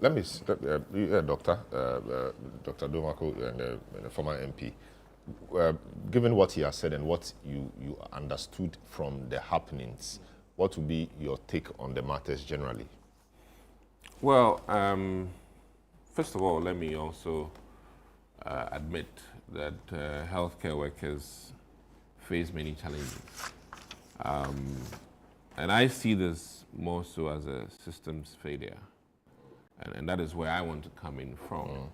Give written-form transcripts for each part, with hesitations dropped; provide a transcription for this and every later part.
Dr. Adomako, and the former MP, given what he has said and what you understood from the happenings, what would be your take on the matters generally? Well, first of all, let me also admit that healthcare workers face many challenges. And I see this more so as a systems failure. And that is where I want to come in from.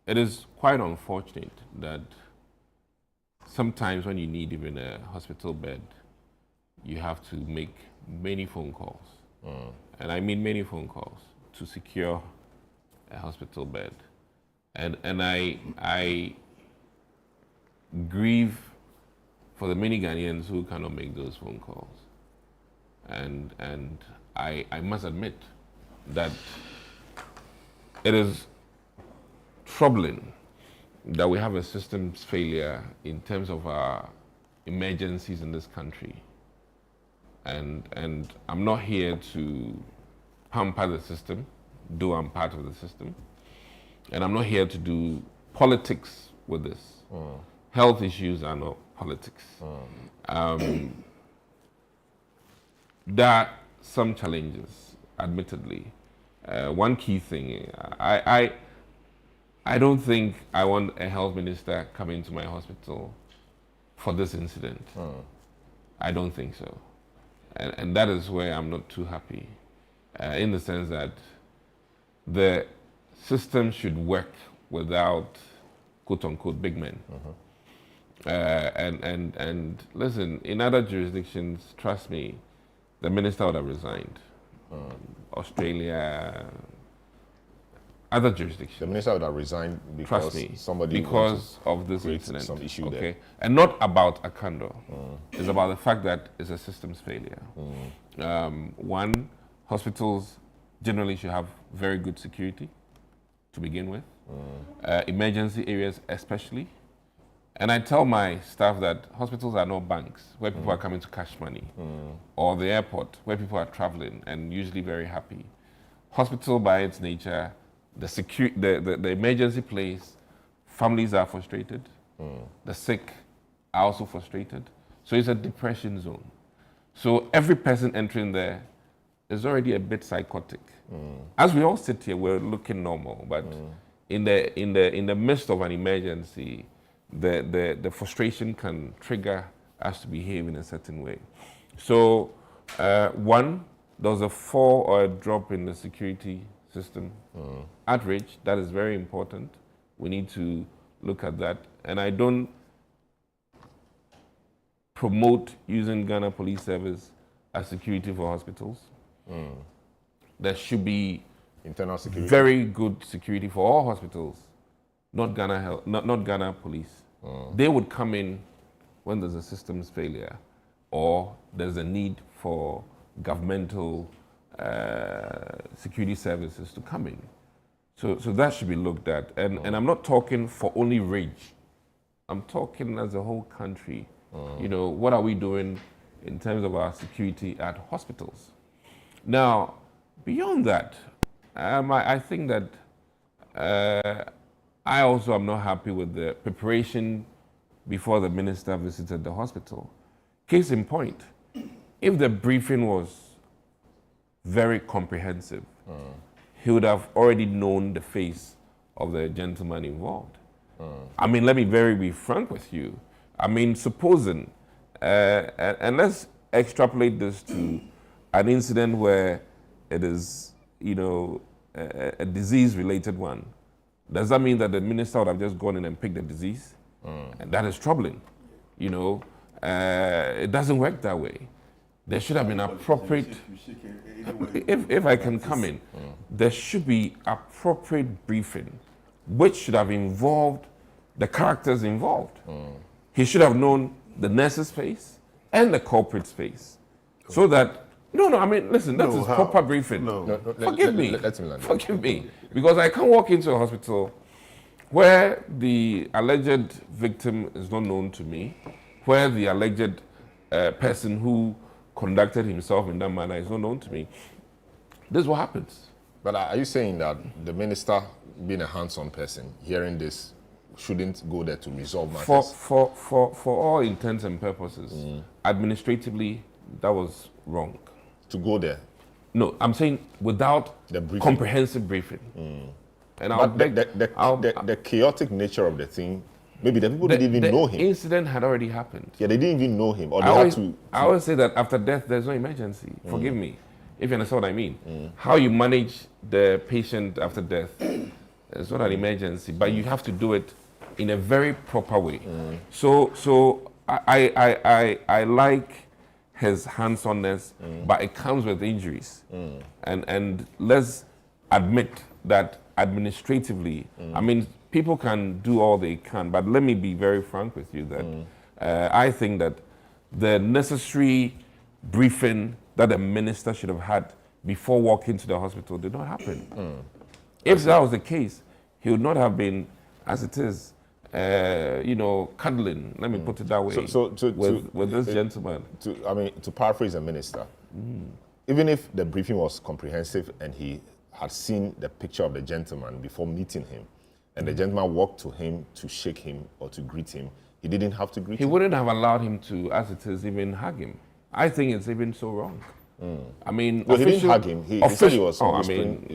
It is quite unfortunate that sometimes when you need even a hospital bed, you have to make many phone calls. And I mean many phone calls to secure a hospital bed. And I grieve for the many Ghanaians who cannot make those phone calls. And I must admit that it is troubling that we have a systems failure in terms of our emergencies in this country. And I'm not here to pamper the system, though I'm part of the system. And I'm not here to do politics with this. Health issues are not politics. There are some challenges, admittedly. One key thing, I don't think I want a health minister coming to my hospital for this incident. I don't think so. And that is where I'm not too happy, in the sense that the system should work without quote-unquote big men. And listen, in other jurisdictions, trust me, the minister would have resigned. Australia, other jurisdictions. The minister would have resigned because Trust me, somebody because of this create incident. some issue okay? there. And not about Akandoh. It's about the fact that it's a systems failure. One, hospitals generally should have very good security to begin with. Emergency areas especially. And I tell my staff that hospitals are not banks where people are coming to cash money, or the airport where people are traveling and usually very happy. Hospital, by its nature, the emergency place, families are frustrated. The sick are also frustrated. So it's a depression zone. So every person entering there is already a bit psychotic. As we all sit here, we're looking normal, but in the midst of an emergency, the frustration can trigger us to behave in a certain way. So, one, there was a fall or a drop in the security system. Outrage, that is very important. We need to look at that. And I don't promote using Ghana Police Service as security for hospitals. There should be internal security, very good security for all hospitals, not Ghana not Ghana Police. They would come in when there's a systems failure or there's a need for governmental security services to come in. So that should be looked at. And I'm not talking for only Ridge. I'm talking as a whole country. You know, what are we doing in terms of our security at hospitals? Now, beyond that, I think that I also am not happy with the preparation before the minister visited the hospital. Case in point, if the briefing was very comprehensive, he would have already known the face of the gentleman involved. I mean, let me be frank with you. I mean, supposing, and let's extrapolate this to an incident where it is, you know, a disease-related one. Does that mean that the minister would have just gone in and picked the disease? And that is troubling. You know, it doesn't work that way. There should have been appropriate, if I can come in, there should be appropriate briefing, which should have involved the characters involved. He should have known the nurse's face and the culprit's face. So that, I mean, listen, that is proper briefing. Forgive me. Forgive me. Because I can't walk into a hospital where the alleged victim is not known to me, where the alleged person who conducted himself in that manner is not known to me. This is what happens. But are you saying that the minister, being a hands-on person, hearing this, shouldn't go there to resolve matters? For all intents and purposes, administratively, that was wrong. To go there? No, I'm saying without The briefing. comprehensive briefing. And But the chaotic nature of the thing, maybe the people didn't even know him. The incident had already happened. Yeah, they didn't even know him, or they I always say that after death, there's no emergency. Forgive me, if you understand what I mean. How you manage the patient after death is not an emergency, but you have to do it in a very proper way. So I like his hands-onness, but it comes with injuries. And let's admit that administratively, I mean, people can do all they can, but let me be very frank with you that I think that the necessary briefing that the minister should have had before walking to the hospital did not happen. If that was the case, he would not have been, as it is, cuddling, let me put it that way, with this gentleman. To paraphrase the minister, even if the briefing was comprehensive and he had seen the picture of the gentleman before meeting him, and the gentleman walked to him to shake him or to greet him, he didn't have to greet him? He wouldn't have allowed him to, as it is, even hug him. I think it's even so wrong. I mean, well, he didn't hug him. He said he was whispering.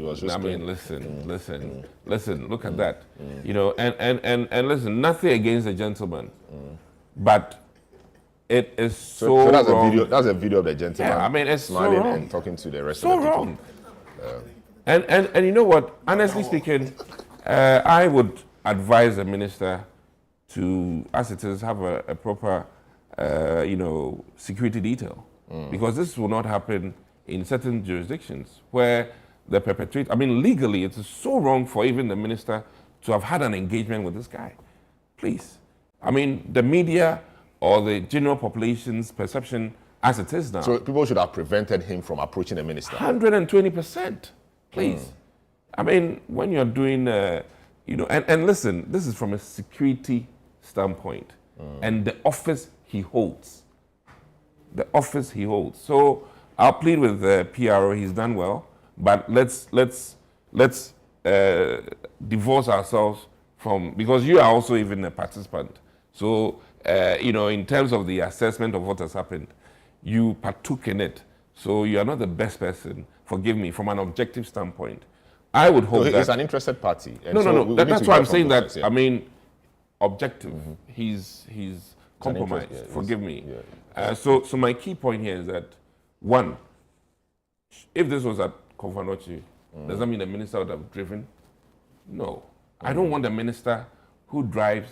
Listen, look at that. And listen, nothing against the gentleman, but it is so that's wrong. a video. That's a video of the gentleman. Yeah, I mean, it's smiling so wrong. and talking to the rest So of the people. wrong. And you know what? Honestly speaking, I would advise the minister to, as it is, have a proper, security detail. Because this will not happen in certain jurisdictions where the perpetrator, I mean, legally, it is so wrong for even the minister to have had an engagement with this guy. Please. I mean, the media or the general population's perception as it is now. So people should have prevented him from approaching the minister. 120%. Please. I mean, when you're doing, and listen, this is from a security standpoint and the office he holds. The office he holds. So I'll plead with the PRO. He's done well, but let's divorce ourselves from, because you are also even a participant. So in terms of the assessment of what has happened, you partook in it. So you are not the best person. Forgive me, from an objective standpoint. I would hope that he's an interested party. And no. That's why I'm saying that. Yeah. I mean, objective. He's compromised. Yeah, forgive me. Yeah. So my key point here is that, one, if this was at Kovanochi, does that mean the minister would have driven? No. I don't want a minister who drives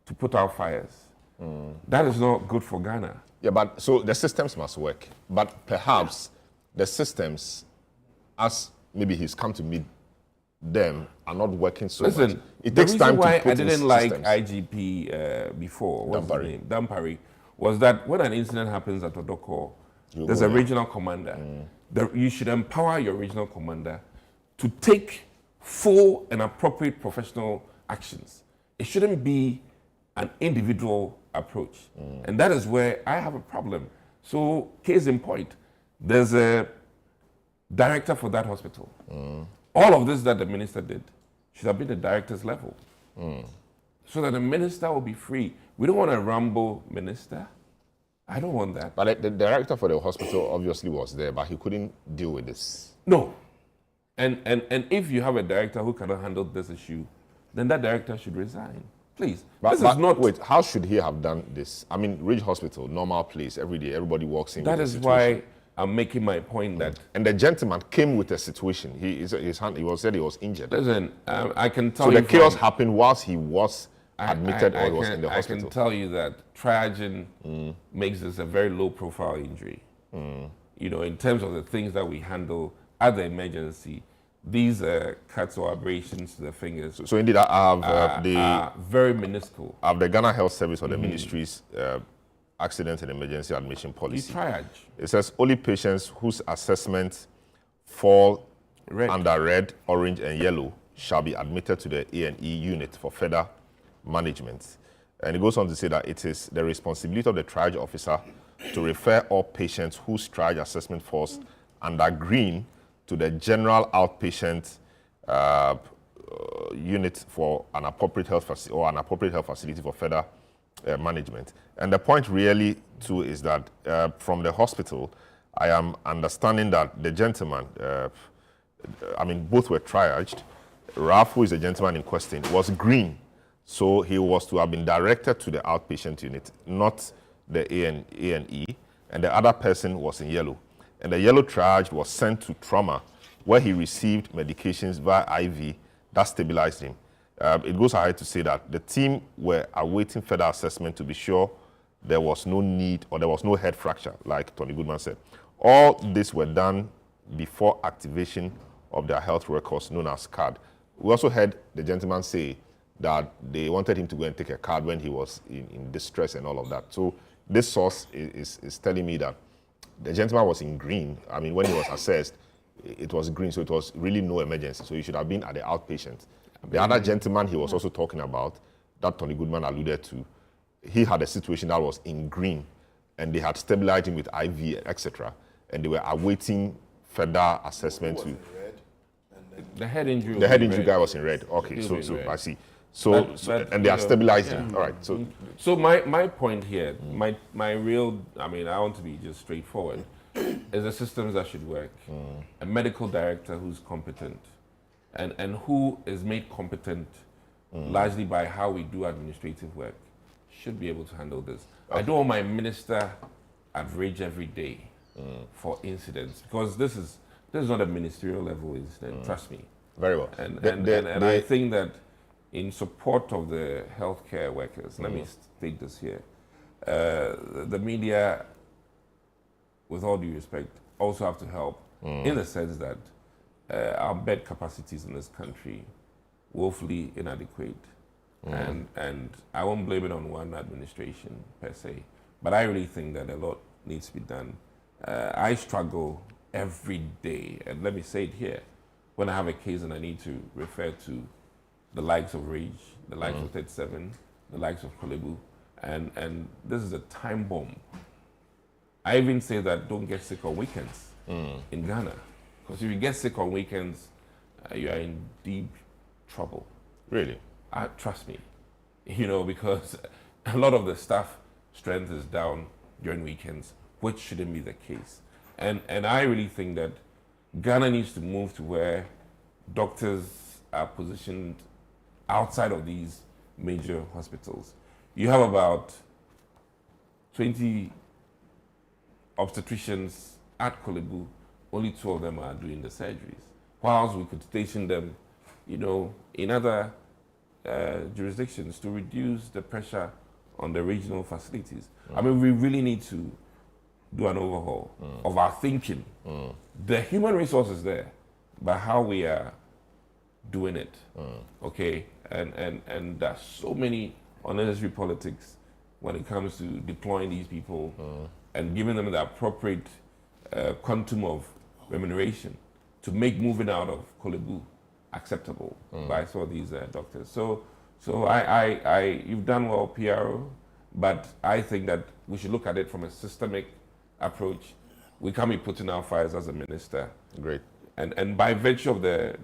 to put out fires. That is not good for Ghana. Yeah, but so the systems must work. But perhaps the systems, as maybe he's come to meet them, are not working so much. It takes time to put I didn't like systems. IGP before, what's his name? Dampari, was that when an incident happens at Adomako, there's a regional commander. You should empower your regional commander to take full and appropriate professional actions. It shouldn't be an individual approach. And that is where I have a problem. So, case in point, there's a director for that hospital. All of this that the minister did should have been the director's level. So that the minister will be free. We don't want a Rambo minister. I don't want that. But the director for the hospital obviously was there, but he couldn't deal with this. No. And if you have a director who cannot handle this issue, then that director should resign. Please. But is not. Wait, how should he have done this? I mean, Ridge Hospital, normal place, every day, everybody walks in. That is why I'm making my point that. And the gentleman came with a situation. He said he was injured. Listen, I can tell you. So the chaos happened whilst he was admitted or was in the hospital. I can tell you that triaging makes this a very low profile injury. In terms of the things that we handle at the emergency, these cuts or abrasions to the fingers. So indeed, I have very minuscule. I have the Ghana Health Service or the ministry's accident and emergency admission policy. You triage. It says only patients whose assessments fall under red, orange, and yellow shall be admitted to the A&E unit for further management. And it goes on to say that it is the responsibility of the triage officer to refer all patients whose triage assessment falls under green to to the general outpatient unit for an appropriate health facility or an appropriate health facility for further management. And the point really too is that from the hospital, I am understanding that the gentleman, I mean, both were triaged. Ralph, who is the gentleman in question, was green. So he was to have been directed to the outpatient unit, not the A&E. And the other person was in yellow. And the yellow triage was sent to trauma, where he received medications via IV that stabilized him. It goes ahead to say that the team were awaiting further assessment to be sure there was no need or there was no head fracture, like Tony Goodman said. All this were done before activation of their health records known as card. We also heard the gentleman say that they wanted him to go and take a card when he was in distress and all of that. So this source is telling me that the gentleman was in green. I mean, when he was assessed, it was green, so it was really no emergency. So he should have been at the outpatient. The other gentleman he was also talking about, that Tony Goodman alluded to, he had a situation that was in green, and they had stabilized him with IV, etc. And they were awaiting further assessment to. The head injury. The head injury guy was in red. Okay, so I see. So and they are stabilizing. Yeah. All right. So my point here, my real, I mean, I want to be just straightforward, is the systems that should work. A medical director who's competent, and who is made competent largely by how we do administrative work, should be able to handle this. Okay. I don't want my minister at rage every day for incidents, because this is not a ministerial level incident. Trust me. Very well. And I think that in support of the healthcare workers, let me state this here, the media, with all due respect, also have to help in the sense that our bed capacities in this country woefully inadequate. And I won't blame it on one administration per se, but I really think that a lot needs to be done. I struggle every day, and let me say it here, when I have a case and I need to refer to the likes of Rage, the likes of 37, the likes of Kolebu, and this is a time bomb. I even say that don't get sick on weekends in Ghana, because if you get sick on weekends, you are in deep trouble. Really? Trust me, because a lot of the staff strength is down during weekends, which shouldn't be the case. And I really think that Ghana needs to move to where doctors are positioned outside of these major hospitals. You have about 20 obstetricians at Kolebu, only 2 of them are doing the surgeries. Whilst we could station them, in other jurisdictions to reduce the pressure on the regional facilities. I mean, we really need to do an overhaul of our thinking. The human resource is there, but how we are doing it, okay? And there's so many unnecessary politics when it comes to deploying these people and giving them the appropriate quantum of remuneration to make moving out of Kolebu acceptable by some of these doctors. So you've done well, PRO, but I think that we should look at it from a systemic approach. We can't be putting out fires as a minister. Great. And by virtue of the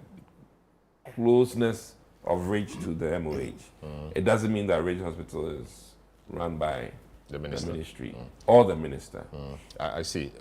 closeness of Rage to the MOH, it doesn't mean that Rage Hospital is run by the ministry or the minister. I see.